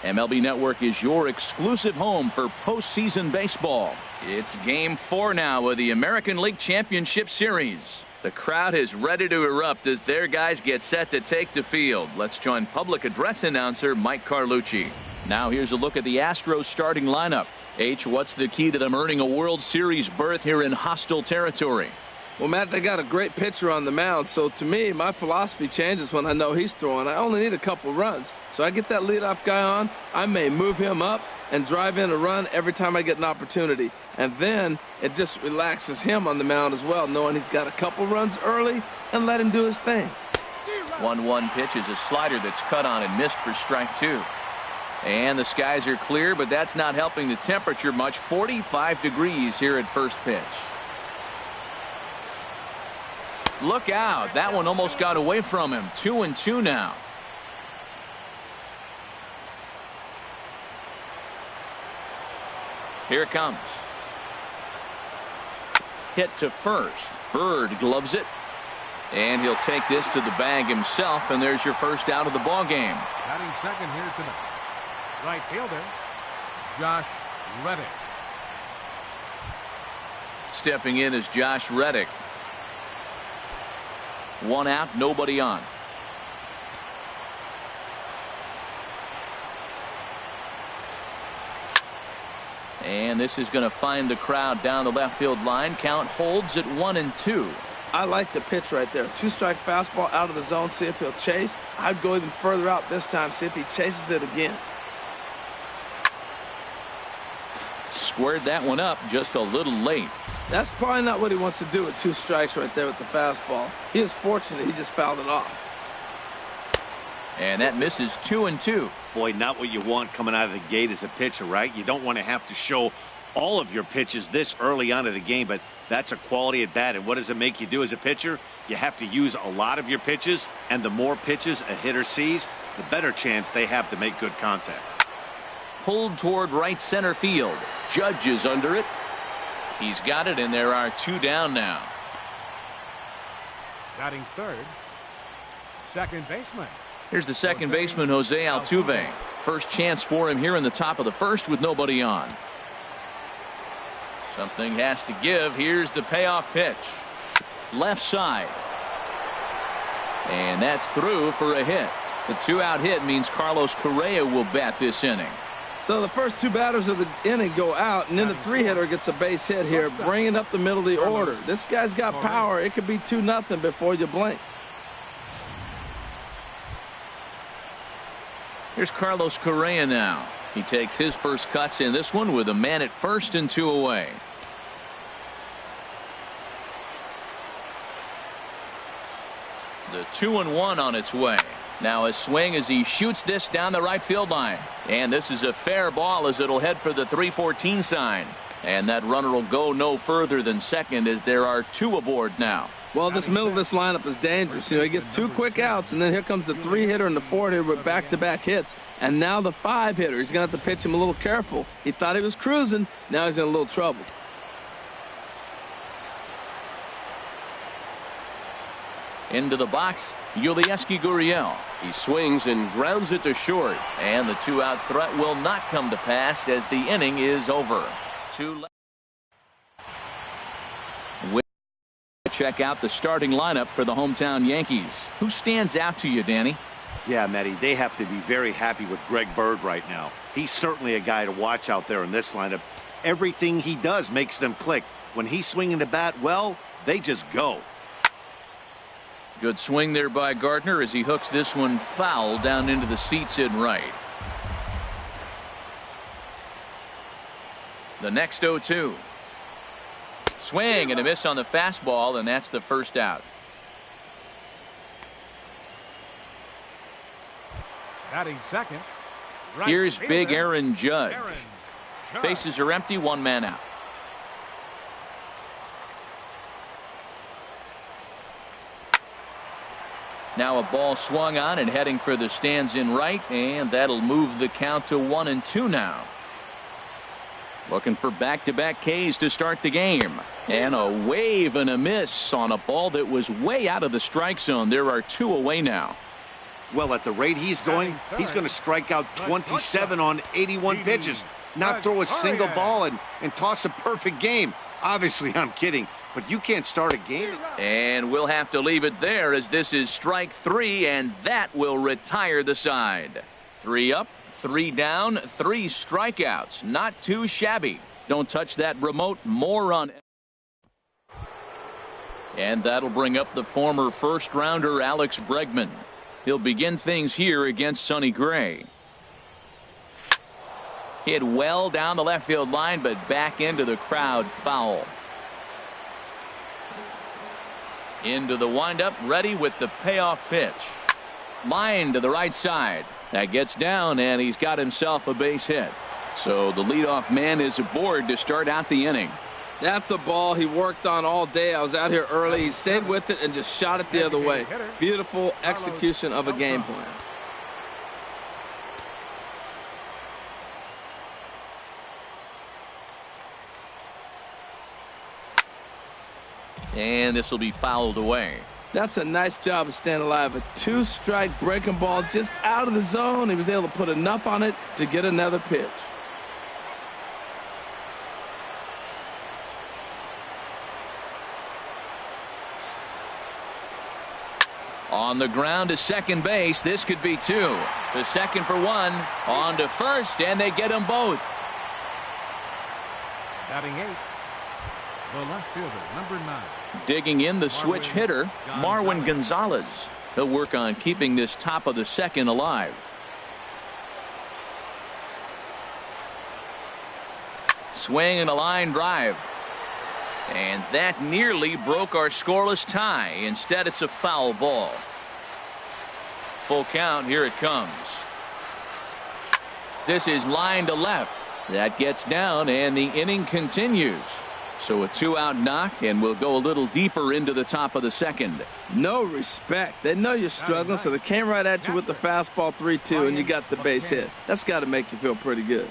MLB Network is your exclusive home for postseason baseball. It's Game 4 now of the American League Championship Series. The crowd is ready to erupt as their guys get set to take the field. Let's join public address announcer Mike Carlucci. Now here's a look at the Astros starting lineup. H, what's the key to them earning a World Series berth here in hostile territory? Well, Matt, they got a great pitcher on the mound, so to me, my philosophy changes when I know he's throwing. I only need a couple runs. So I get that leadoff guy on, I may move him up and drive in a run every time I get an opportunity. And then it just relaxes him on the mound as well, knowing he's got a couple runs early and let him do his thing. 1-1 pitch is a slider that's cut on and missed for strike 2. And the skies are clear, but that's not helping the temperature much. 45 degrees here at first pitch. Look out. That one almost got away from him. 2-2 now. Here it comes. Hit to first. Bird gloves it. And he'll take this to the bag himself, and there's your first out of the ball game. Batting second here tonight. Right fielder, Josh Reddick. Stepping in is Josh Reddick. 1 out, nobody on. And this is going to find the crowd down the left field line. Count holds at 1-2. I like the pitch right there. 2-strike fastball out of the zone. See if he'll chase. I'd go even further out this time. See if he chases it again. Squared that one up just a little late. That's probably not what he wants to do with 2 strikes right there with the fastball. He is fortunate he just fouled it off. And that misses. 2-2. Boy, not what you want coming out of the gate as a pitcher, right? You don't want to have to show all of your pitches this early on in the game, but that's a quality at bat. And what does it make you do as a pitcher? You have to use a lot of your pitches, and the more pitches a hitter sees, the better chance they have to make good contact. Pulled toward right center field. Judge is under it. He's got it, and there are 2 down now. Batting third, second baseman. Here's the second baseman, Jose Altuve. First chance for him here in the top of the first with nobody on. Something has to give. Here's the payoff pitch. Left side. And that's through for a hit. The 2-out hit means Carlos Correa will bat this inning. So the first 2 batters of the inning go out, and then the 3-hitter gets a base hit here, bringing up the middle of the order. This guy's got power. It could be 2-0 before you blink. Here's Carlos Correa now. He takes his first cuts in this one with a man at first and 2 away. The 2-1 on its way. Now a swing as he shoots this down the right field line. And this is a fair ball as it'll head for the 3-14 sign. And that runner will go no further than second as there are 2 aboard now. Well, this middle of this lineup is dangerous. You know, he gets 2 quick outs, and then here comes the 3-hitter and the 4-hitter with back-to-back hits. And now the 5-hitter. He's going to have to pitch him a little careful. He thought he was cruising. Now he's in a little trouble. Into the box, Yulieski Gurriel. He swings and grounds it to short. And the 2-out threat will not come to pass as the inning is over. Check out the starting lineup for the hometown Yankees. Who stands out to you, Danny? Yeah, Matty, they have to be very happy with Greg Bird right now. He's certainly a guy to watch out there in this lineup. Everything he does makes them click. When he's swinging the bat, well, they just go. Good swing there by Gardner as he hooks this one foul down into the seats in right. The next 0-2. Swing and a miss on the fastball, and that's the first out. Batting second. Right Here's fielder, big Aaron Judge. Aaron Judge. Bases are empty, 1 man out. Now a ball swung on and heading for the stands in right, and that'll move the count to 1-2 now. Looking for back-to-back Ks to start the game. And a wave and a miss on a ball that was way out of the strike zone. There are 2 away now. Well, at the rate he's going to strike out 27 on 81 pitches, not throw a single ball, and toss a perfect game. Obviously, I'm kidding, but you can't start a game. And we'll have to leave it there, as this is strike 3, and that will retire the side. 3 up, 3 down, 3 strikeouts. Not too shabby. Don't touch that remote. More on. And that'll bring up the former first-rounder Alex Bregman. He'll begin things here against Sonny Gray. Hit well down the left field line, but back into the crowd, foul. Into the windup, ready with the payoff pitch. Line to the right side. That gets down, and he's got himself a base hit. So the leadoff man is aboard to start out the inning. That's a ball he worked on all day. I was out here early. He stayed with it and just shot it the other way. Beautiful execution of a game plan. And this will be fouled away. That's a nice job of staying alive. A 2-strike breaking ball just out of the zone. He was able to put enough on it to get another pitch. On the ground to second base. This could be 2. The second for 1. On to first, and they get them both. Batting 8. The left fielder, number 9. Digging in, the switch hitter, Marwin Gonzalez. He'll work on keeping this top of the second alive. Swing and a line drive. And that nearly broke our scoreless tie. Instead, it's a foul ball. Full count. Here it comes. This is line to left. That gets down, and the inning continues. So a 2-out knock, and we'll go a little deeper into the top of the second. No respect. They know you're struggling, so they came right at you with the fastball 3-2, and you got the base hit. That's got to make you feel pretty good.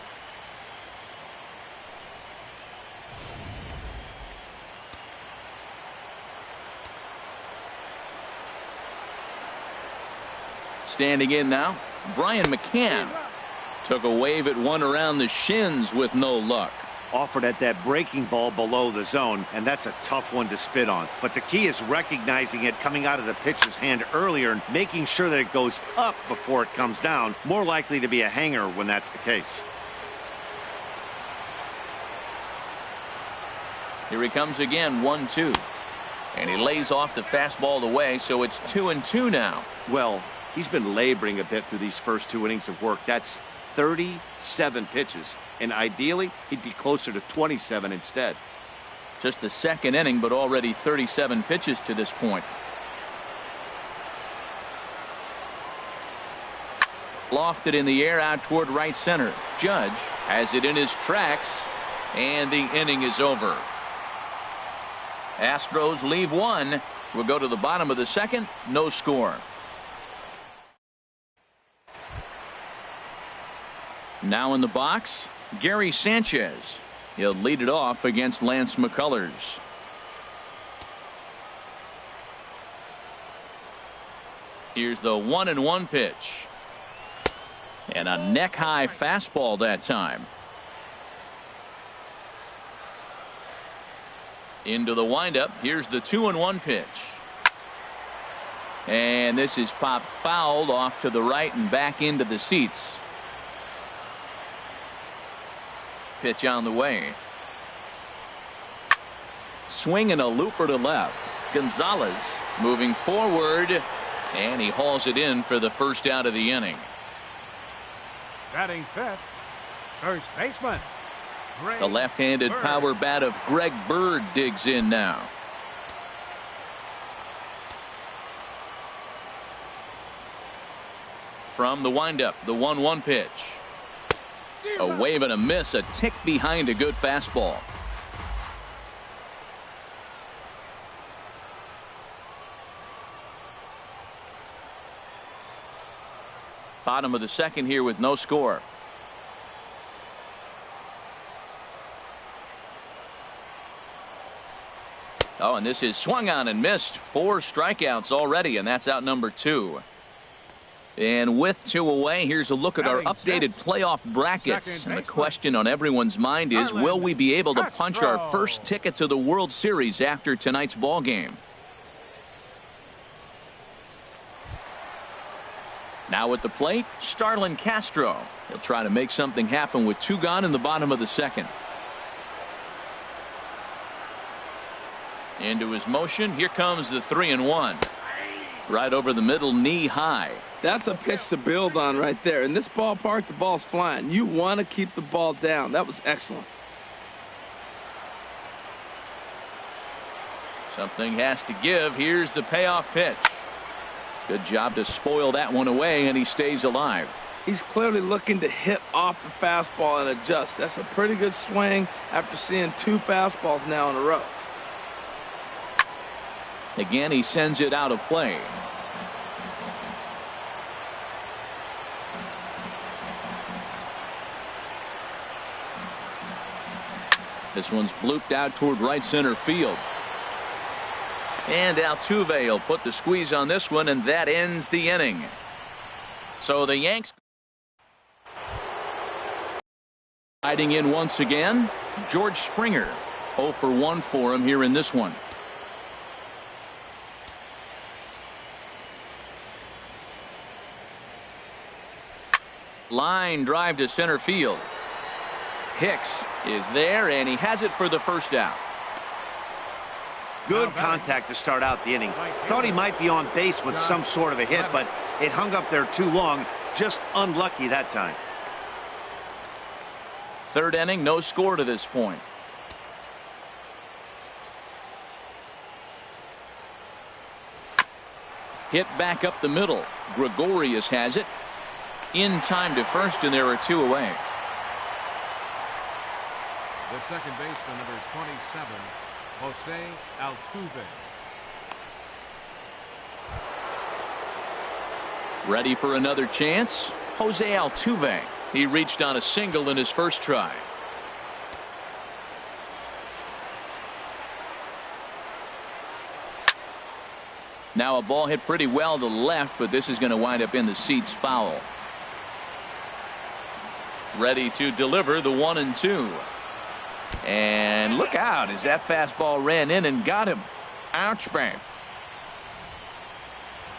Standing in now, Brian McCann. Took a wave at one around the shins with no luck. Offered at that breaking ball below the zone, and that's a tough one to spit on. But the key is recognizing it coming out of the pitcher's hand earlier and making sure that it goes up before it comes down. More likely to be a hanger when that's the case. Here he comes again, 1-2. And he lays off the fastball away, so it's 2-2 now. Well, he's been laboring a bit through these first 2 innings of work. That's 37 pitches, and ideally he'd be closer to 27 instead. Just the second inning, but already 37 pitches to this point. Lofted in the air out toward right center. Judge has it in his tracks, and the inning is over. Astros leave 1. We'll go to the bottom of the second. No score. Now in the box, Gary Sanchez. He'll lead it off against Lance McCullers. Here's the 1-1 pitch. And a neck-high fastball that time. Into the windup. Here's the 2-1 pitch. And this is popped fouled off to the right and back into the seats. Pitch on the way. Swing and a looper to left. Gonzalez moving forward, and he hauls it in for the first out of the inning. Batting 5th, first baseman. The left-handed power bat of Greg Bird digs in now. From the windup, the 1-1 pitch. A wave and a miss, a tick behind a good fastball. Bottom of the second here with no score. Oh, and this is swung on and missed. 4 strikeouts already, and that's out number 2. And with 2 away, here's a look at our updated playoff brackets. And the question on everyone's mind is, will we be able to punch our first ticket to the World Series after tonight's ball game? Now at the plate, Starlin Castro. He'll try to make something happen with 2 gone in the bottom of the second. Into his motion. Here comes the 3-1. Right over the middle, knee high. That's a pitch to build on right there. In this ballpark, the ball's flying. You want to keep the ball down. That was excellent. Something has to give. Here's the payoff pitch. Good job to spoil that one away, and he stays alive. He's clearly looking to hit off the fastball and adjust. That's a pretty good swing after seeing 2 fastballs now in a row. Again, he sends it out of play. This one's blooped out toward right center field. And Altuve will put the squeeze on this one, and that ends the inning. So the Yanks riding in once again. George Springer, 0 for 1 for him here in this one. Line drive to center field. Hicks is there, and he has it for the first out. Good contact to start out the inning. Thought he might be on base with some sort of a hit, but it hung up there too long. Just unlucky that time. 3rd inning, no score to this point. Hit back up the middle. Gregorius has it. In time to first, and there are 2 away. The second baseman, number 27, Jose Altuve. Ready for another chance. Jose Altuve. He reached on a single in his first try. Now a ball hit pretty well to left, but this is going to wind up in the seats foul. Ready to deliver the 1-2. And look out as that fastball ran in and got him. Ouch, bang.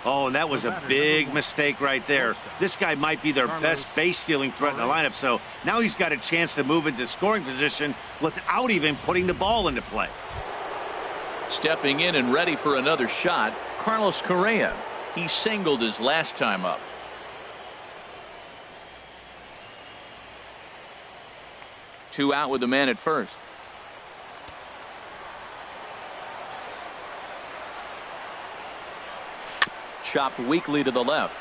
Oh, and that was a big mistake right there. This guy might be their best base stealing threat in the lineup, so now he's got a chance to move into scoring position without even putting the ball into play. Stepping in and ready for another shot, Carlos Correa. He singled his last time up. Two out with the man at first. Chopped weakly to the left.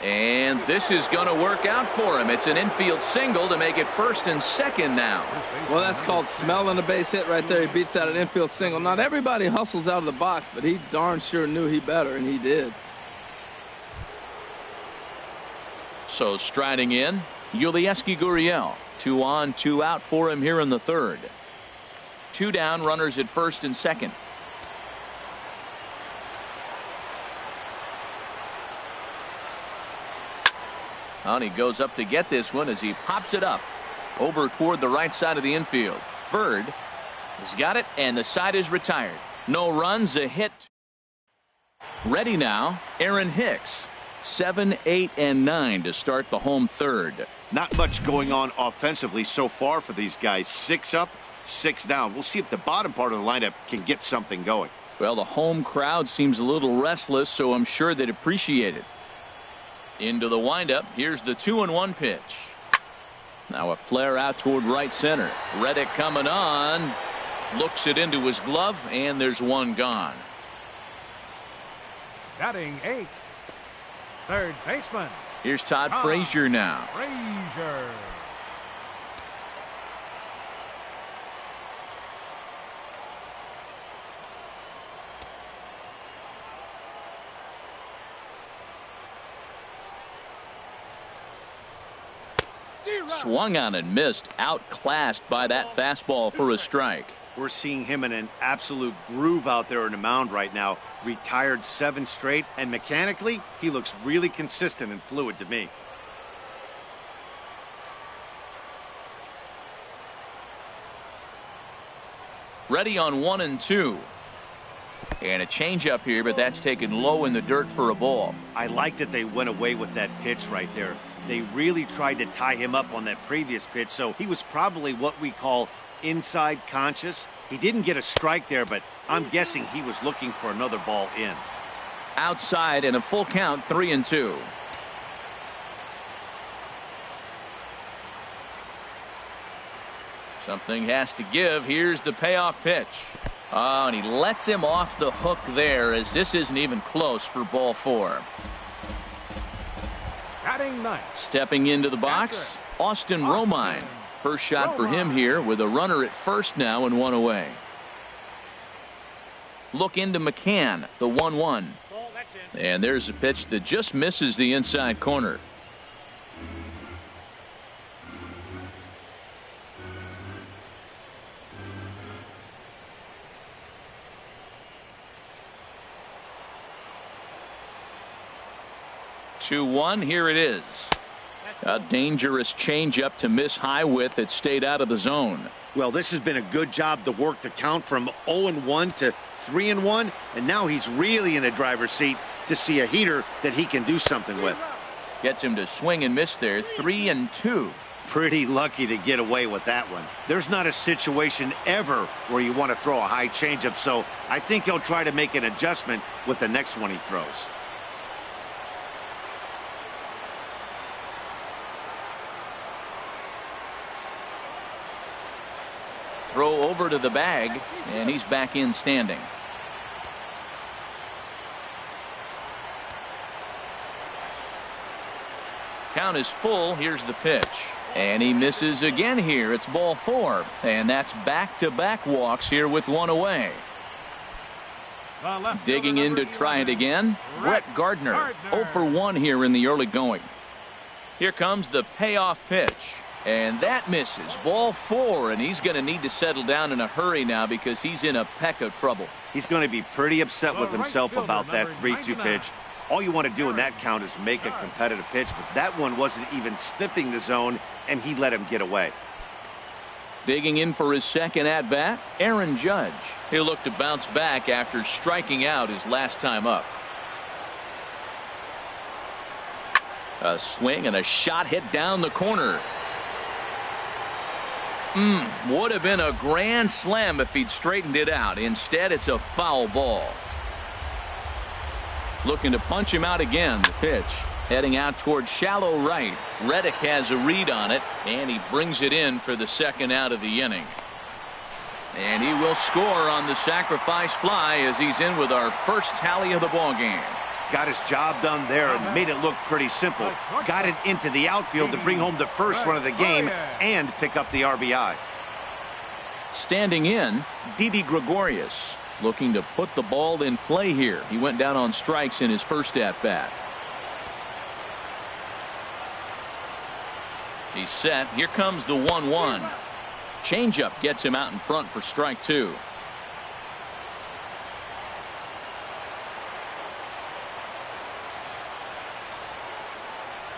And this is going to work out for him. It's an infield single to make it first and second now. Well, that's called smelling a base hit right there. He beats out an infield single. Not everybody hustles out of the box, but he darn sure knew he better, and he did. So striding in, Yulieski Gurriel. 2 on, 2 out for him here in the third. 2 down, runners at first and second. And he goes up to get this one as he pops it up over toward the right side of the infield. Bird has got it, and the side is retired. No runs, a hit. Ready now, Aaron Hicks. 7, 8, and 9 to start the home third. Not much going on offensively so far for these guys. 6 up, 6 down. We'll see if the bottom part of the lineup can get something going. Well, the home crowd seems a little restless, so I'm sure they'd appreciate it. Into the windup. Here's the 2-1 pitch. Now a flare out toward right center. Reddick coming on. Looks it into his glove, and there's one gone. Batting 8th, third baseman. Here's Todd Frazier now. Frazier. Swung on and missed. Outclassed by that fastball for a strike. We're seeing him in an absolute groove out there on the mound right now. Retired 7 straight, and mechanically, he looks really consistent and fluid to me. Ready on 1 and 2. And a changeup here, but that's taken low in the dirt for a ball. I like that they went away with that pitch right there. They really tried to tie him up on that previous pitch, so he was probably what we call inside conscious. He didn't get a strike there, but I'm guessing he was looking for another ball in. Outside and a full count, 3 and 2. Something has to give. Here's the payoff pitch. Oh, and he lets him off the hook there, as this isn't even close for ball 4. Batting ninth. Stepping into the box, Austin Romine. First shot for him here with a runner at first now and 1 away. Look into McCann, the 1-1. And there's a pitch that just misses the inside corner. Two-one, here it is. A dangerous changeup to miss high with. It stayed out of the zone. Well, this has been a good job to work the count from 0-1 to 3-1, and now he's really in the driver's seat to see a heater that he can do something with. Gets him to swing and miss there. 3-2. Pretty lucky to get away with that one. There's not a situation ever where you want to throw a high changeup, so I think he'll try to make an adjustment with the next one he throws. Throw over to the bag, and he's back in standing. Count is full. Here's the pitch. And he misses again here. It's ball 4. And that's back-to-back walks here with 1 away. Digging in to try it again, Brett Gardner. 0 for 1 here in the early going. Here comes the payoff pitch. And that misses. Ball 4, and he's going to need to settle down in a hurry now because he's in a peck of trouble. He's going to be pretty upset with himself about that 3-2 pitch. All you want to do in that count is make a competitive pitch, but that one wasn't even sniffing the zone, and he let him get away. Digging in for his second at-bat, Aaron Judge. He'll look to bounce back after striking out his last time up. A swing and a shot hit down the corner. Would have been a grand slam if he'd straightened it out. Instead, it's a foul ball. Looking to punch him out again. The pitch heading out towards shallow right. Reddick has a read on it, and he brings it in for the second out of the inning. And he will score on the sacrifice fly as he's in with our first tally of the ball game. Got his job done there and made it look pretty simple. Got it into the outfield to bring home the first run of the game and pick up the RBI. Standing in, Didi Gregorius, looking to put the ball in play here. He went down on strikes in his first at-bat. He's set. Here comes the 1-1. Changeup gets him out in front for strike 2.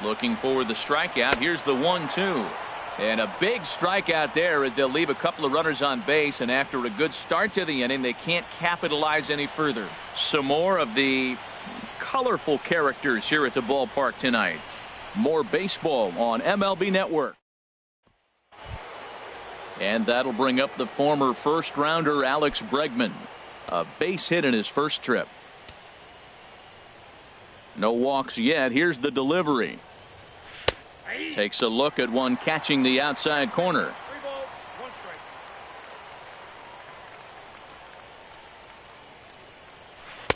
Looking for the strikeout. Here's the 1-2. And a big strikeout there as they'll leave a couple of runners on base, and after a good start to the inning, they can't capitalize any further. Some more of the colorful characters here at the ballpark tonight. More baseball on MLB Network. And that'll bring up the former first-rounder Alex Bregman. A base hit in his first trip. No walks yet. Here's the delivery. Takes a look at one catching the outside corner.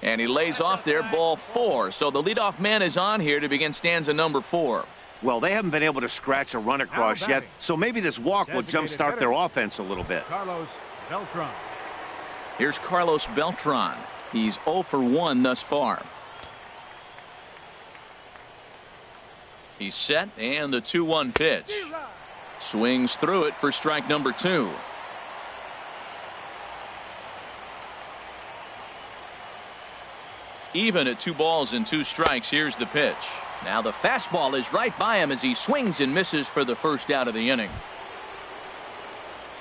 And he lays off there, ball 4. So the leadoff man is on here to begin stanza number 4. Well, they haven't been able to scratch a run across yet, so maybe this walk will jumpstart their offense a little bit. Carlos Beltran. Here's Carlos Beltran. He's 0 for 1 thus far. He's set, and the 2-1 pitch. Swings through it for strike number 2. Even at 2 balls and 2 strikes, here's the pitch. Now the fastball is right by him as he swings and misses for the first out of the inning.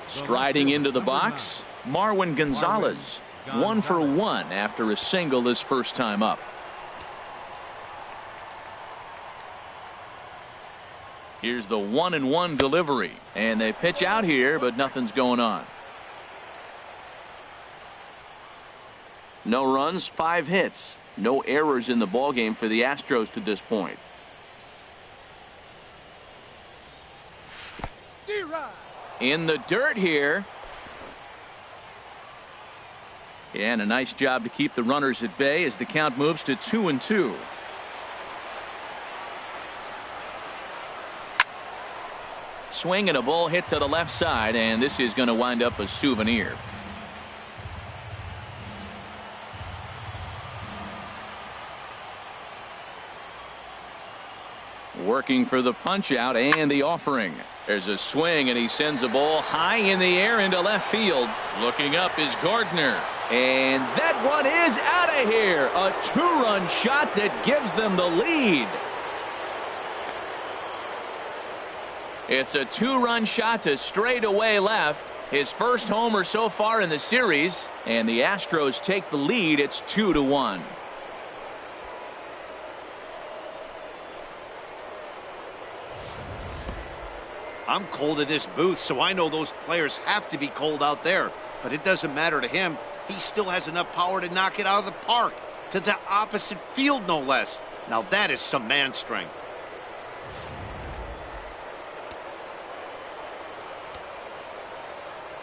Striding into the box, Marwin Gonzalez. 1 for 1 after a single his first time up. Here's the 1-1 delivery. And they pitch out here, but nothing's going on. No runs, 5 hits. No errors in the ballgame for the Astros to this point. In the dirt here. And a nice job to keep the runners at bay as the count moves to 2-2. Swing and a ball hit to the left side, and this is going to wind up a souvenir. Working for the punch out and the offering. There's a swing and he sends a ball high in the air into left field. Looking up is Gardner. And that one is out of here. A 2-run shot that gives them the lead. It's a 2-run shot to straightaway left. His first homer so far in the series. And the Astros take the lead. It's 2-1. I'm cold in this booth, so I know those players have to be cold out there. But it doesn't matter to him. He still has enough power to knock it out of the park. To the opposite field, no less. Now that is some man strength.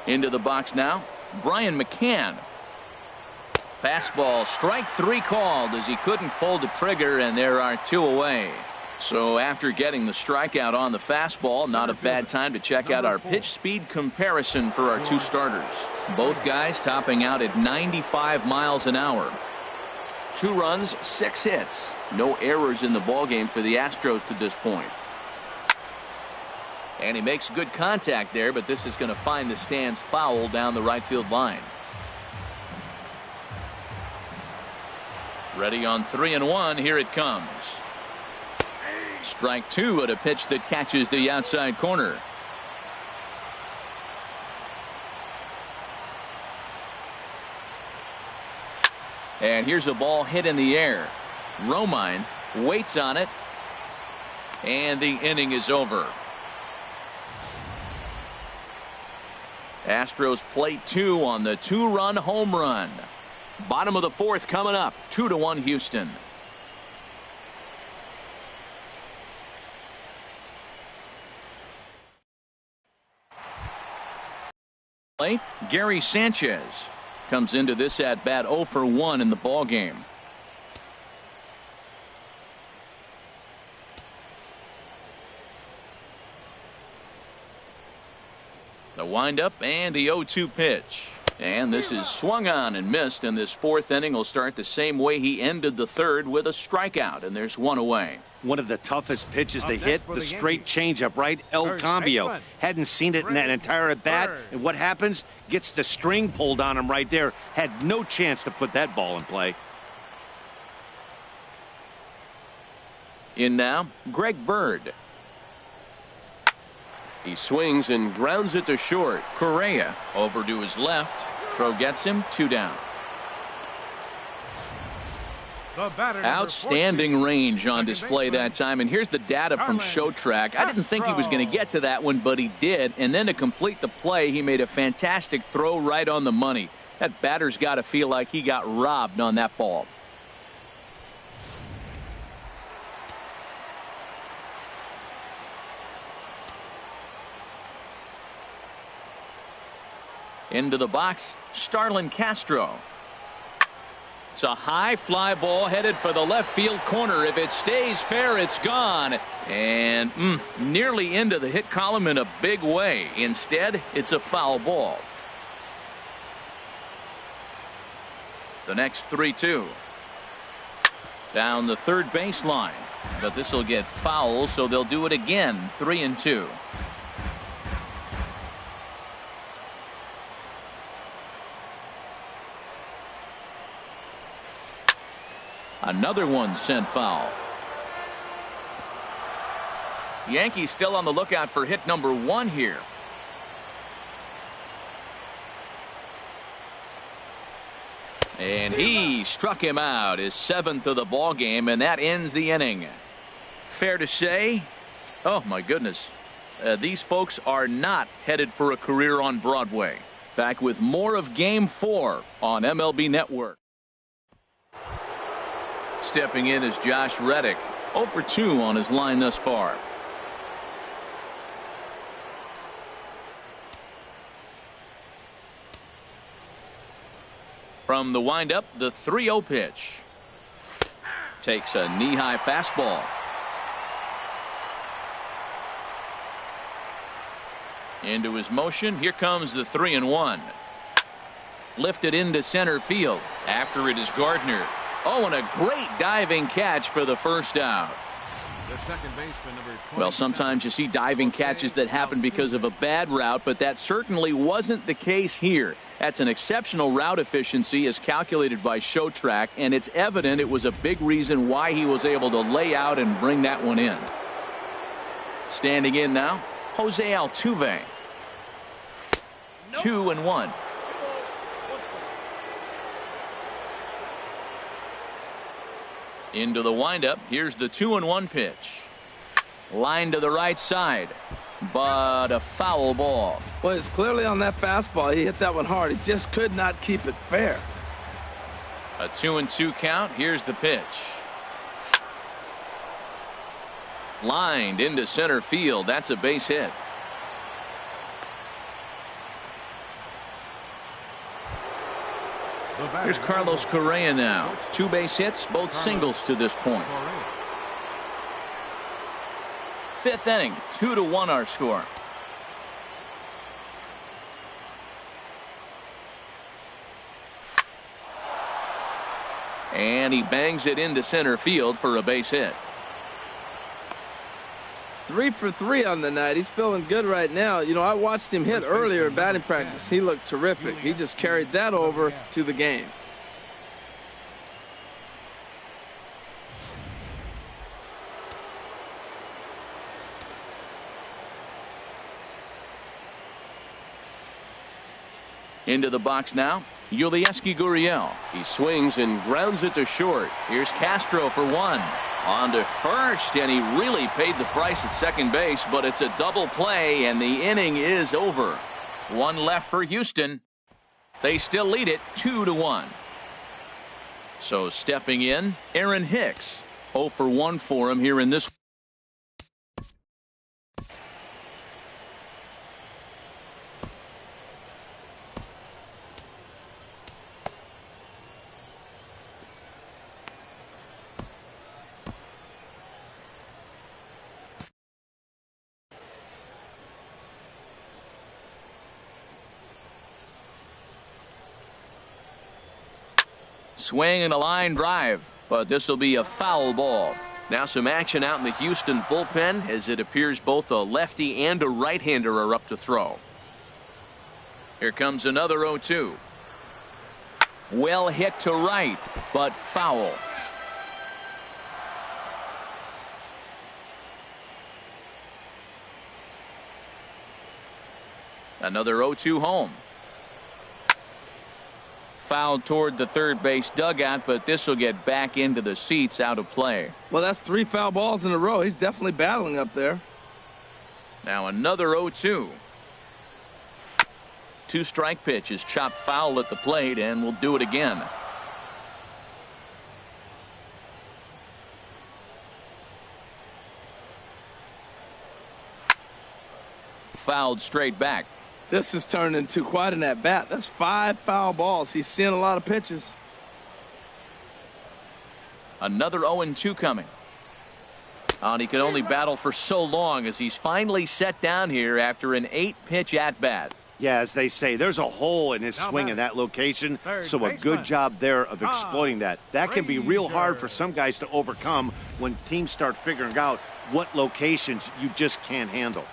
Into the box now, Brian McCann. Fastball, strike 3 called as he couldn't pull the trigger, and there are 2 away. So after getting the strikeout on the fastball, not a bad time to check out our pitch speed comparison for our 2 starters. Both guys topping out at 95 miles an hour. 2 runs, 6 hits. No errors in the ballgame for the Astros to this point. And he makes good contact there, but this is going to find the stands foul down the right field line. Ready on 3-1. Here it comes. Strike 2 at a pitch that catches the outside corner. And here's a ball hit in the air. Romine waits on it. And the inning is over. Astros play 2 on the 2-run home run. Bottom of the 4th coming up. 2-1 Houston. Gary Sanchez comes into this at bat 0 for 1 in the ball game. The windup and the 0-2 pitch. And this is swung on and missed, and this 4th inning will start the same way he ended the 3rd with a strikeout, and there's 1 away. One of the toughest pitches they hit, the straight changeup, right? El Cambio. Hadn't seen it in that entire at bat, and what happens? Gets the string pulled on him right there. Had no chance to put that ball in play. In now, Greg Bird. He swings and grounds it to short. Correa over to his left. Throw gets him. 2 down. Outstanding range on display that time. And here's the data from ShowTrack. I didn't think he was going to get to that one, but he did. And then to complete the play, he made a fantastic throw right on the money. That batter's got to feel like he got robbed on that ball. Into the box, Starlin Castro. It's a high fly ball headed for the left field corner. If it stays fair, it's gone. And nearly into the hit column in a big way. Instead, it's a foul ball. The next 3-2. Down the third baseline. But this will get foul, so they'll do it again. 3-2. Another one sent foul. Yankees still on the lookout for hit number 1 here. And he struck him out, his 7th of the ball game, and that ends the inning. Fair to say, oh my goodness, these folks are not headed for a career on Broadway. Back with more of Game 4 on MLB Network. Stepping in is Josh Reddick, 0 for 2 on his line thus far. From the windup, the 3-0 pitch. Takes a knee-high fastball. Into his motion. Here comes the 3-1. Lifted into center field. After it is Gardner. Oh, and a great diving catch for the first out. The second baseman, number 20. Well, sometimes you see diving catches that happen because of a bad route, but that certainly wasn't the case here. That's an exceptional route efficiency as calculated by ShowTrack, and it's evident it was a big reason why he was able to lay out and bring that one in. Standing in now, Jose Altuve. 2-1. Into the windup. Here's the 2-1 pitch. Line to the right side, but a foul ball. Well, it's clearly on that fastball. He hit that one hard. He just could not keep it fair. A 2-2 count. Here's the pitch. Lined into center field. That's a base hit. Here's Carlos Correa now. 2 base hits, both singles to this point. 5th inning, 2-1 our score. And he bangs it into center field for a base hit. 3 for 3 on the night. He's feeling good right now. You know, I watched him hit earlier in batting practice. He looked terrific. He just carried that over to the game. Into the box now, Yulieski Gurriel. He swings and grounds it to short. Here's Castro for 1. On to first, and he really paid the price at second base, but it's a double play, and the inning is over. 1 left for Houston. They still lead it 2-1. So stepping in, Aaron Hicks. 0 for 1 for him here in this. Swing and a line drive, but this will be a foul ball. Now some action out in the Houston bullpen as it appears both a lefty and a right-hander are up to throw. Here comes another 0-2. Well hit to right, but foul. Another 0-2 home. Fouled toward the third base dugout, but this will get back into the seats, out of play. Well, that's 3 foul balls in a row. He's definitely battling up there. Now another 0-2. 2-strike pitch is chopped foul at the plate, and we'll do it again. Fouled straight back. This has turned into quite an at-bat. That's 5 foul balls. He's seeing a lot of pitches. Another 0-2 coming. And he can only battle for so long as he's finally set down here after an 8-pitch at-bat. Yeah, as they say, there's a hole in his swing in that location, so a good job there of exploiting that. That can be real hard for some guys to overcome when teams start figuring out what locations you just can't handle.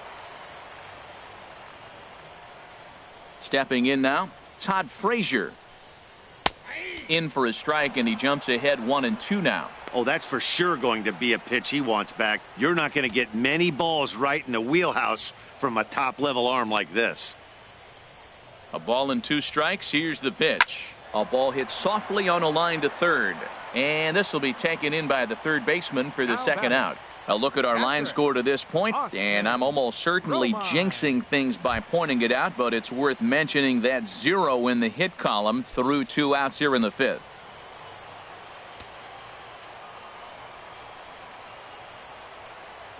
Stepping in now, Todd Frazier. in for a strike, and he jumps ahead 1-2 now. Oh, that's for sure going to be a pitch he wants back. You're not going to get many balls right in the wheelhouse from a top-level arm like this. A ball and 2 strikes. Here's the pitch. A ball hit softly on a line to third, and this will be taken in by the third baseman for the second out. A look at our line score to this point, and I'm almost certainly jinxing things by pointing it out, but it's worth mentioning that 0 in the hit column through 2 outs here in the 5th.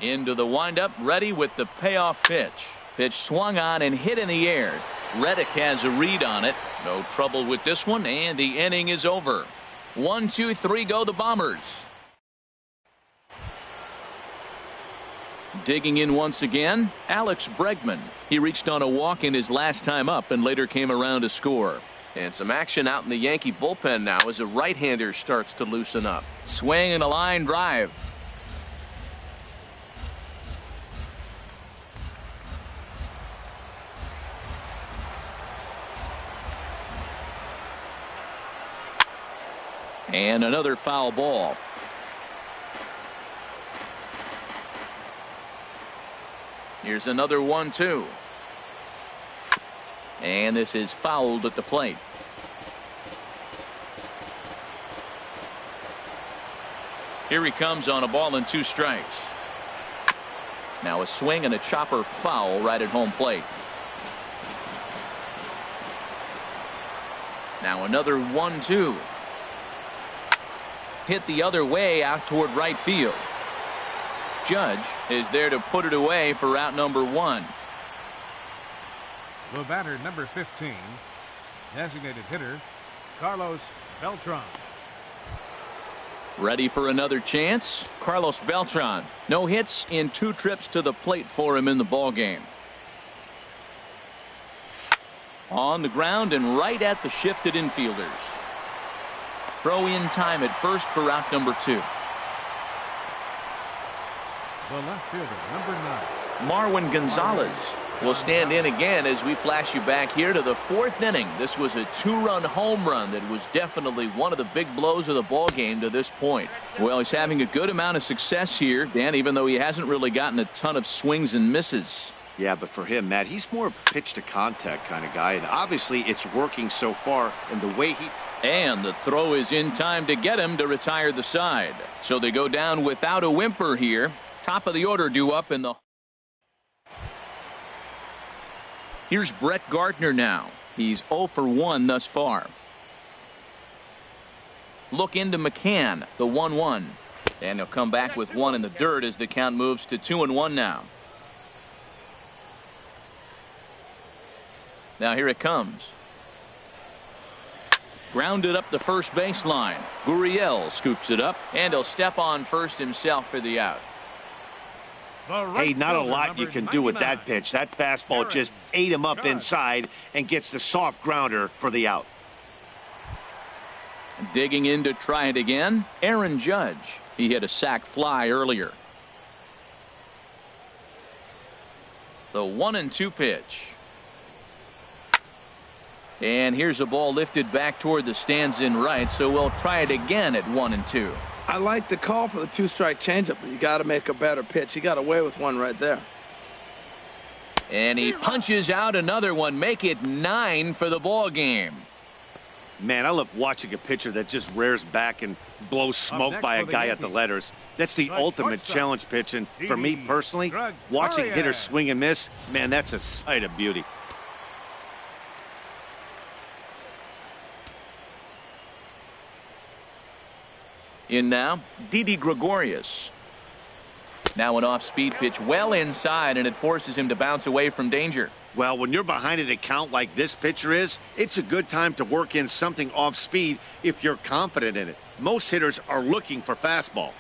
Into the windup, ready with the payoff pitch. Pitch swung on and hit in the air. Reddick has a read on it. No trouble with this one, and the inning is over. 1, 2, 3 go the Bombers. Digging in once again, Alex Bregman. He reached on a walk in his last time up and later came around to score. And some action out in the Yankee bullpen now as a right-hander starts to loosen up. Swing and a line drive. And another foul ball. Here's another 1-2. And this is fouled at the plate. Here he comes on a ball and 2 strikes. Now a swing and a chopper foul right at home plate. Now another 1-2. Hit the other way out toward right field. Judge is there to put it away for out number 1. The batter, number 15, designated hitter, Carlos Beltran. Ready for another chance. Carlos Beltran. No hits in 2 trips to the plate for him in the ball game. On the ground and right at the shifted infielders. Throw in time at first for out number 2. The left fielder, number 9. Marwin Gonzalez will stand in again as we flash you back here to the 4th inning. This was a 2-run home run that was definitely one of the big blows of the ball game to this point. Well, he's having a good amount of success here, Dan, even though he hasn't really gotten a ton of swings and misses. Yeah, but for him, Matt, he's more of a pitch to contact kind of guy, and obviously it's working so far, and the way he... And the throw is in time to get him to retire the side. So they go down without a whimper here. Top of the order due up in the... Here's Brett Gardner now. He's 0 for 1 thus far. Look into McCann, the 1-1. And he'll come back with 1 in the dirt as the count moves to 2-1 now. Now here it comes. Grounded up the first baseline. Gurriel scoops it up, and he'll step on first himself for the out. Hey, not a lot you can do with that pitch. That fastball just ate him up inside and gets the soft grounder for the out. Digging in to try it again, Aaron Judge. He hit a sac fly earlier. The 1-2 pitch. And here's a ball lifted back toward the stands in right, so we'll try it again at 1-2. I like the call for the 2-strike changeup, but you got to make a better pitch. He got away with one right there. And he punches out another one, make it 9 for the ball game. Man, I love watching a pitcher that just rears back and blows smoke by a guy at the letters. That's the ultimate challenge pitch, and for me personally, watching hitters swing and miss, man, that's a sight of beauty. In now, Didi Gregorius. Now an off-speed pitch well inside, and it forces him to bounce away from danger. Well, when you're behind an account like this pitcher is, it's a good time to work in something off-speed if you're confident in it. Most hitters are looking for fastball.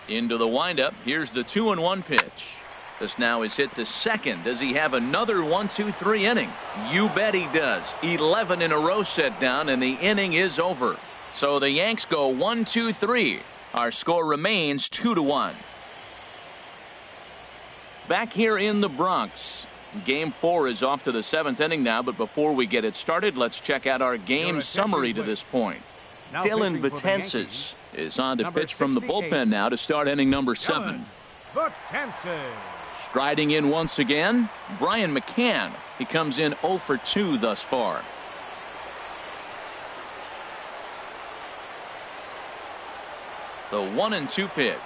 Into the windup. Here's the 2-1 pitch. This now is hit to second. Does he have another 1-2-3 inning? You bet he does. 11 in a row set down, and the inning is over. So the Yanks go 1-2-3. Our score remains 2-1. Back here in the Bronx, Game 4 is off to the 7th inning now, but before we get it started, let's check out our game summary to this point. Dylan Betances is on to pitch from the bullpen now to start inning number 7. Striding in once again, Brian McCann. He comes in 0 for 2 thus far. The 1-2 pitch.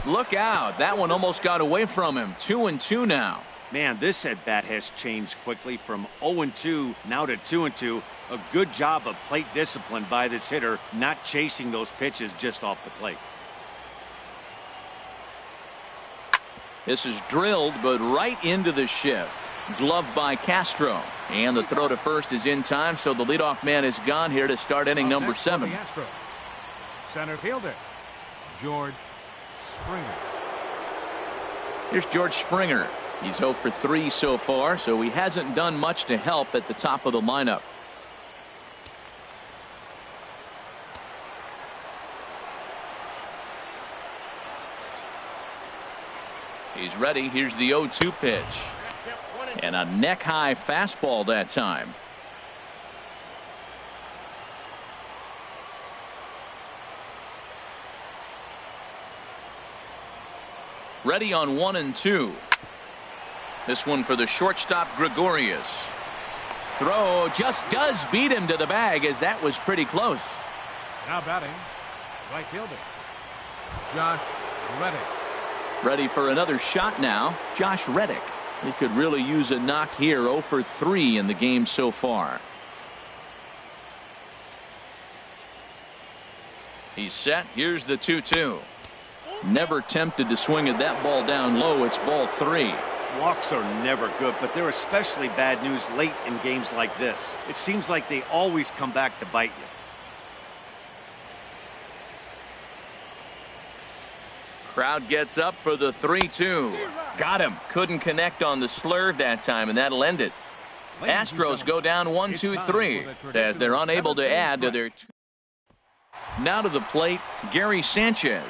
Look out. That one almost got away from him. 2-2 now. Man, this at bat has changed quickly from 0-2 now to 2-2. A good job of plate discipline by this hitter, not chasing those pitches just off the plate. This is drilled, but right into the shift. Gloved by Castro. And the throw to first is in time, so the leadoff man is gone here to start inning number 7. Center fielder, George Springer. Here's George Springer. He's 0 for 3 so far, so he hasn't done much to help at the top of the lineup. He's ready. Here's the 0-2 pitch. And a neck-high fastball that time. Ready on 1-2. This one for the shortstop, Gregorius. Throw just does beat him to the bag, as that was pretty close. Now batting, right fielder, Josh Reddick. Ready for another shot now, Josh Reddick. He could really use a knock here. 0 for 3 in the game so far. He's set. Here's the 2-2. Never tempted to swing at that ball down low. It's ball 3. Walks are never good, but they're especially bad news late in games like this. It seems like they always come back to bite you. Crowd gets up for the 3-2. Got him. Couldn't connect on the slurve that time, and that'll end it. Astros go down 1-2-3 as they're unable to add to their. Now to the plate, Gary Sanchez.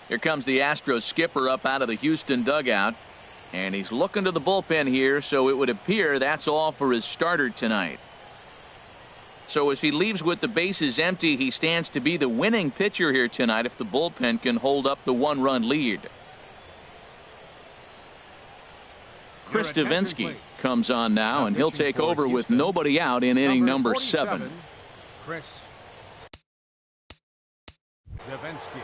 Here comes the Astros skipper up out of the Houston dugout. And he's looking to the bullpen here, so it would appear that's all for his starter tonight. So as he leaves with the bases empty, he stands to be the winning pitcher here tonight if the bullpen can hold up the 1-run lead. Chris Davinsky comes on now, and he'll take over with nobody out in inning number 7. Chris Davinsky.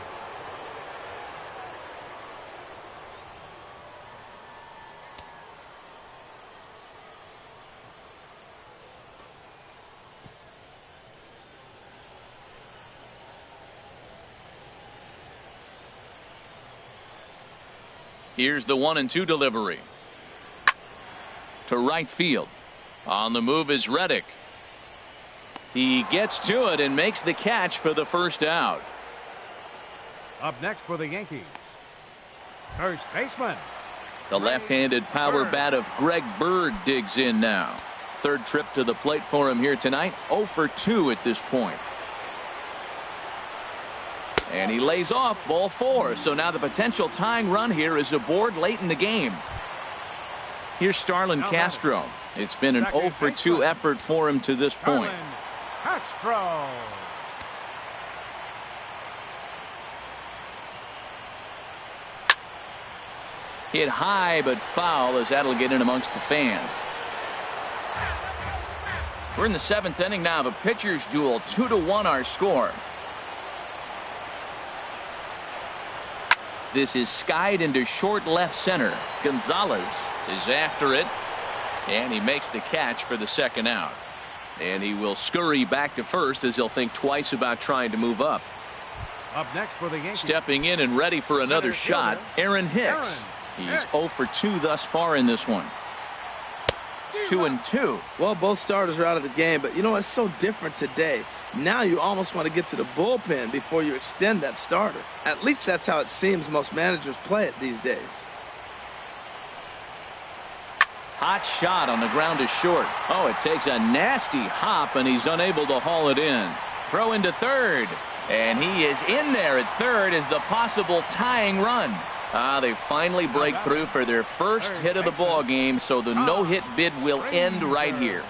Here's the 1-2 delivery to right field. On the move is Reddick. He gets to it and makes the catch for the first out. Up next for the Yankees, first baseman. The left-handed power bat of Greg Bird digs in now. Third trip to the plate for him here tonight. 0 for 2 at this point. And he lays off ball 4. So now the potential tying run here is aboard late in the game. Here's Starlin Castro. It's been an 0 for 2 effort for him to this point. Castro. Hit high but foul, as that'll get in amongst the fans. We're in the 7th inning now of a pitcher's duel. 2-1 our score. This is skied into short left center. Gonzalez is after it, and he makes the catch for the second out. And he will scurry back to first as he'll think twice about trying to move up. Up next for the Yankees, stepping in and ready for another shot, Aaron Hicks. He's 0 for 2 thus far in this one. 2-2. Well, both starters are out of the game, but you know, it's so different today. Now you almost want to get to the bullpen before you extend that starter. At least that's how it seems most managers play it these days. Hot shot on the ground to short. Oh, it takes a nasty hop, and he's unable to haul it in. Throw into third. And he is in there at third as the possible tying run. They finally break through for their first hit of the ball game, so the no-hit bid will end right here.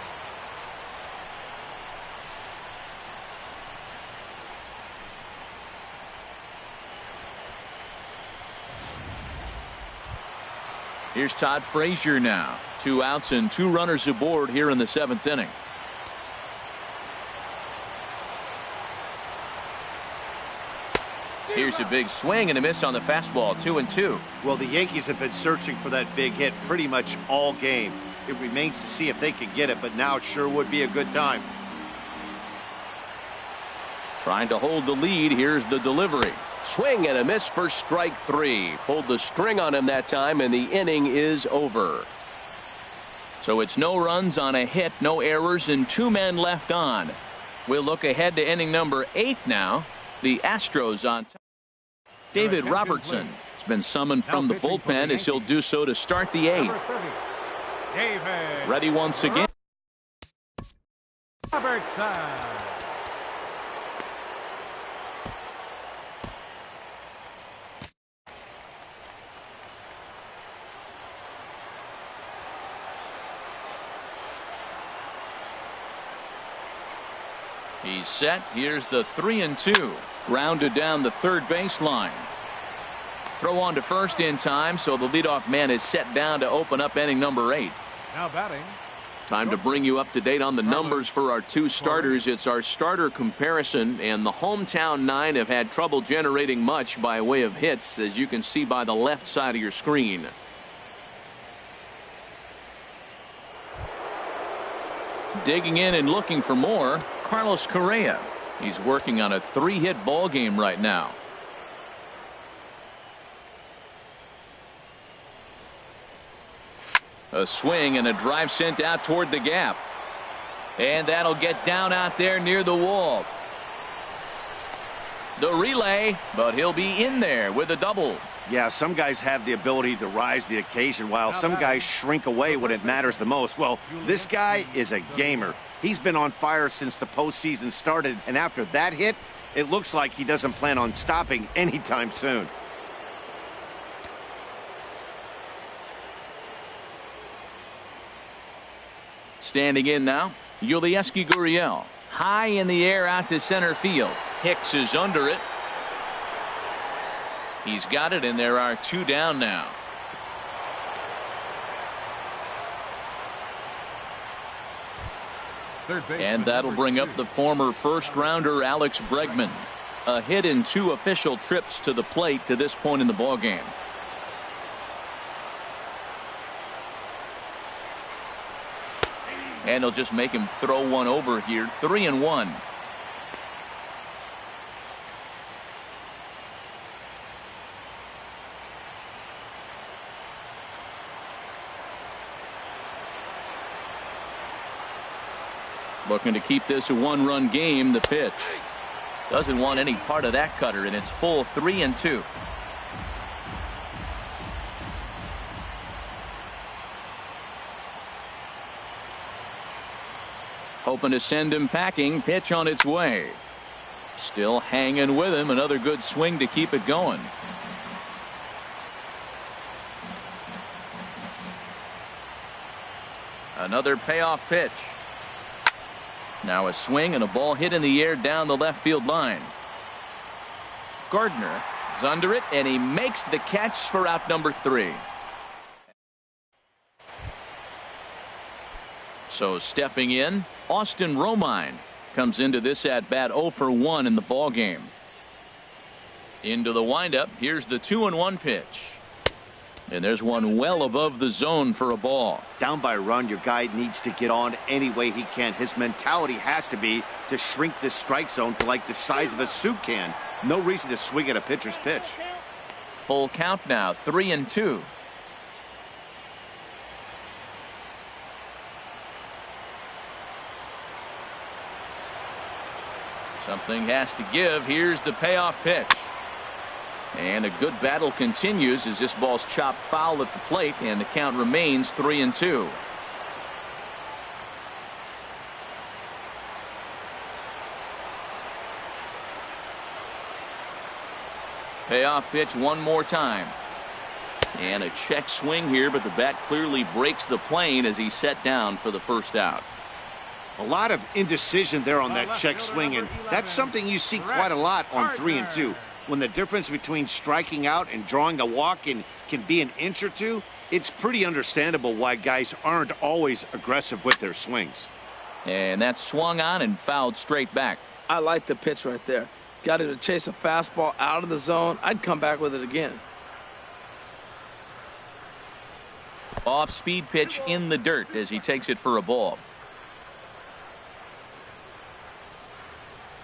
Here's Todd Frazier now. 2 outs and 2 runners aboard here in the 7th inning. Here's a big swing and a miss on the fastball. 2-2. Well, the Yankees have been searching for that big hit pretty much all game. It remains to see if they can get it, but now it sure would be a good time. Trying to hold the lead. Here's the delivery. Swing and a miss for strike 3. Pulled the string on him that time, and the inning is over. So it's no runs on a hit, no errors, and 2 men left on. We'll look ahead to inning number 8 now. The Astros on top. David Robertson has been summoned from the bullpen as he'll do so to start the 8th. Ready once again. Robertson. He's set. Here's the 3-2. Grounded down the third baseline. Throw on to first in time, so the leadoff man is set down to open up inning number 8. Now batting. Time to bring you up to date on the numbers for our 2 starters. It's our starter comparison, and the hometown 9 have had trouble generating much by way of hits, as you can see by the left side of your screen. Digging in and looking for more, Carlos Correa. He's working on a 3-hit ball game right now. A swing and a drive sent out toward the gap. And that'll get down out there near the wall. The relay, but he'll be in there with a double. Yeah, some guys have the ability to rise to the occasion while some guys shrink away when it matters the most. Well, this guy is a gamer. He's been on fire since the postseason started, and after that hit, it looks like he doesn't plan on stopping anytime soon. Standing in now, Yulieski Gurriel. High in the air out to center field. Hicks is under it. He's got it, and there are 2 down now. And that'll bring up the former first-rounder Alex Bregman. A hit in 2 official trips to the plate to this point in the ballgame. And they'll just make him throw one over here. 3-1. Looking to keep this a 1-run game. The pitch. Doesn't want any part of that cutter, and it's full 3-2. Hoping to send him packing. Pitch on its way. Still hanging with him. Another good swing to keep it going. Another payoff pitch. Now a swing and a ball hit in the air down the left field line. Gardner is under it, and he makes the catch for out number 3. So stepping in, Austin Romine comes into this at bat 0 for 1 in the ball game. Into the windup. Here's the 2-1 pitch. And there's one well above the zone for a ball. Down by a run, your guy needs to get on any way he can. His mentality has to be to shrink this strike zone to like the size of a soup can. No reason to swing at a pitcher's pitch. Full count now. 3-2. Something has to give. Here's the payoff pitch. And a good battle continues as this ball's chopped foul at the plate, and the count remains 3-2. Payoff pitch one more time. And a check swing here, but the bat clearly breaks the plane as he's set down for the first out. A lot of indecision there on that check swing, and that's something you see quite a lot on 3 and 2. When the difference between striking out and drawing a walk can be an inch or two, it's pretty understandable why guys aren't always aggressive with their swings. And that swung on and fouled straight back. I like the pitch right there. Got him to chase a fastball out of the zone. I'd come back with it again. Off-speed pitch in the dirt as he takes it for a ball.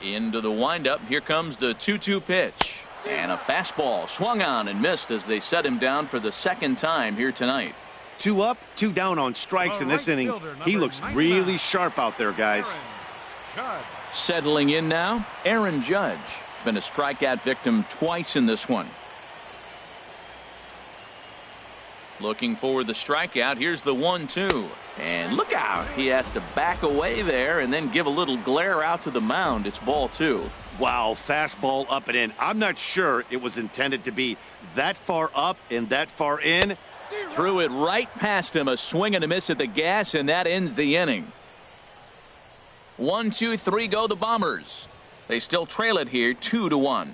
Into the windup. Here comes the 2-2 pitch. And a fastball swung on and missed as they set him down for the second time here tonight. 2 up, 2 down on strikes in this inning. He looks really sharp out there, guys. Settling in now, Aaron Judge. Been a strikeout victim twice in this one. Looking for the strikeout. Here's the 1-2. And look out. He has to back away there and then give a little glare out to the mound. It's ball 2. Wow, fastball up and in. I'm not sure it was intended to be that far up and that far in. Threw it right past him. A swing and a miss at the gas, and that ends the inning. 1, 2, 3 go the Bombers. They still trail it here 2-1.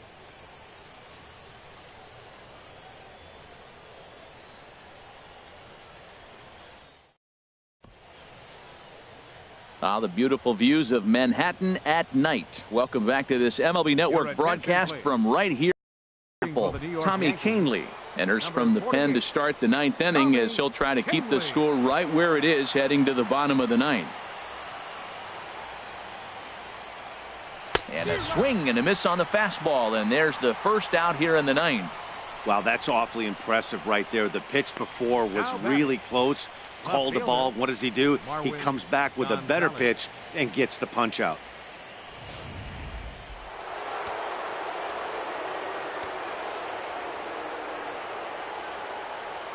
The beautiful views of Manhattan at night. Welcome back to this MLB Network broadcast from right here. Tommy Canely enters from the pen to start the 9th inning as he'll try to keep the score right where it is heading to the bottom of the 9th. And a swing and a miss on the fastball, and there's the first out here in the 9th. Wow, that's awfully impressive right there. The pitch before was really close. Called the ball. What does he do? He comes back with a better pitch and gets the punch out.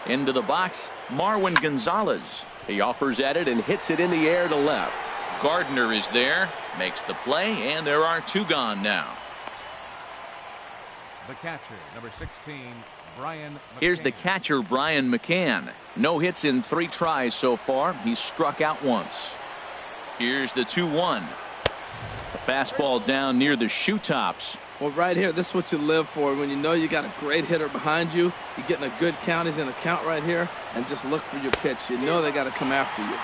Into the box, Marwin Gonzalez. He offers at it and hits it in the air to left. Gardner is there, makes the play, and there are 2 gone now. The catcher, number 16, Brian McCann. Here's the catcher, Brian McCann. No hits in 3 tries so far. He's struck out once. Here's the 2-1. A fastball down near the shoe tops. Well, right here, this is what you live for. When you know you got a great hitter behind you, you're getting a good count. He's in a count right here, and just look for your pitch. You know they got to come after you.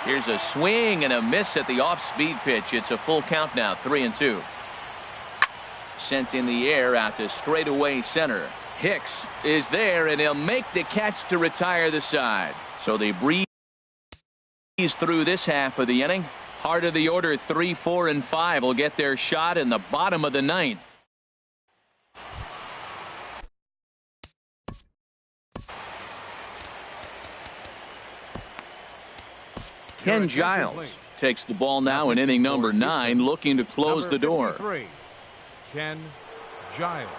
Here's a swing and a miss at the off-speed pitch. It's a full count now, 3-2. Sent in the air out to straightaway center. Hicks is there, and he'll make the catch to retire the side. So they breeze through this half of the inning. Heart of the order, 3, 4, and 5 will get their shot in the bottom of the 9th. Ken Giles takes the ball now in inning number 9, looking to close the door. Ken Giles.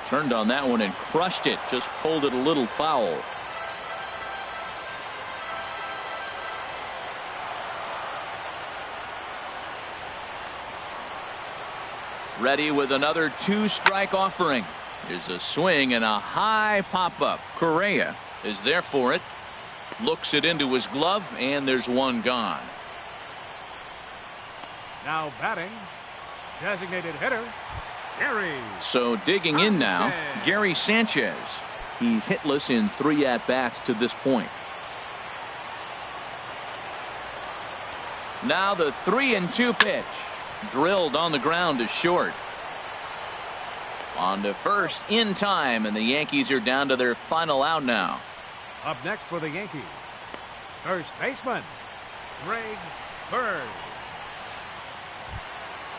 Turned on that one and crushed it. Just pulled it a little foul. Ready with another 2-strike offering. Here's a swing and a high pop-up. Correa is there for it. Looks it into his glove, and there's 1 gone. Now batting, designated hitter, Gary. So digging in now, Gary Sanchez. He's hitless in 3 at-bats to this point. Now the 3-2 pitch. Drilled on the ground to short. On to first in time, and the Yankees are down to their final out now. Up next for the Yankees, first baseman, Greg Bird.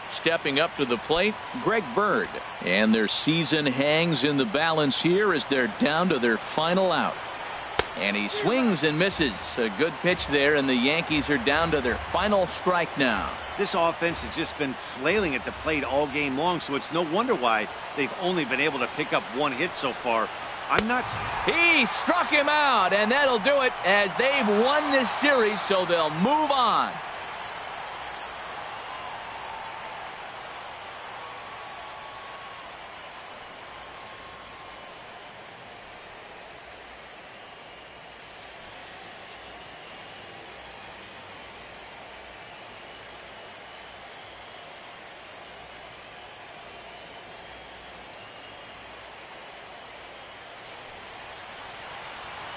Stepping up to the plate, Greg Bird. And their season hangs in the balance here as they're down to their final out. And he swings and misses. A good pitch there, and the Yankees are down to their final strike now. This offense has just been flailing at the plate all game long, so it's no wonder why they've only been able to pick up 1 hit so far. I'm not. He struck him out, and that'll do it as they've won this series, so they'll move on.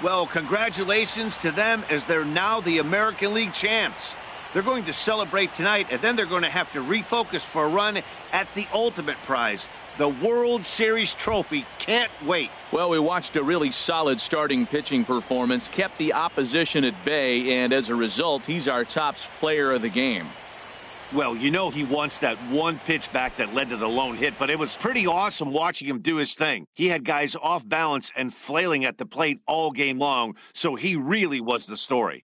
Well, congratulations to them as they're now the American League champs. They're going to celebrate tonight, and then they're going to have to refocus for a run at the ultimate prize, the World Series trophy. Can't wait. Well, we watched a really solid starting pitching performance, kept the opposition at bay, and as a result, he's our top player of the game. Well, you know he wants that one pitch back that led to the lone hit, but it was pretty awesome watching him do his thing. He had guys off balance and flailing at the plate all game long, so he really was the story.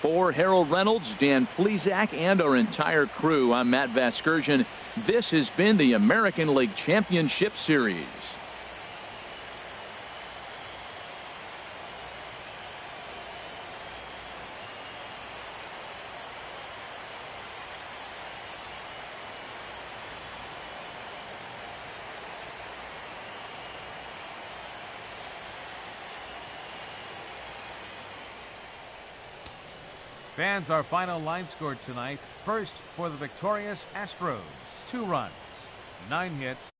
For Harold Reynolds, Dan Plesac, and our entire crew, I'm Matt Vasgersian. This has been the American League Championship Series. Fans, our final line score tonight. First for the victorious Astros, 2 runs, 9 hits.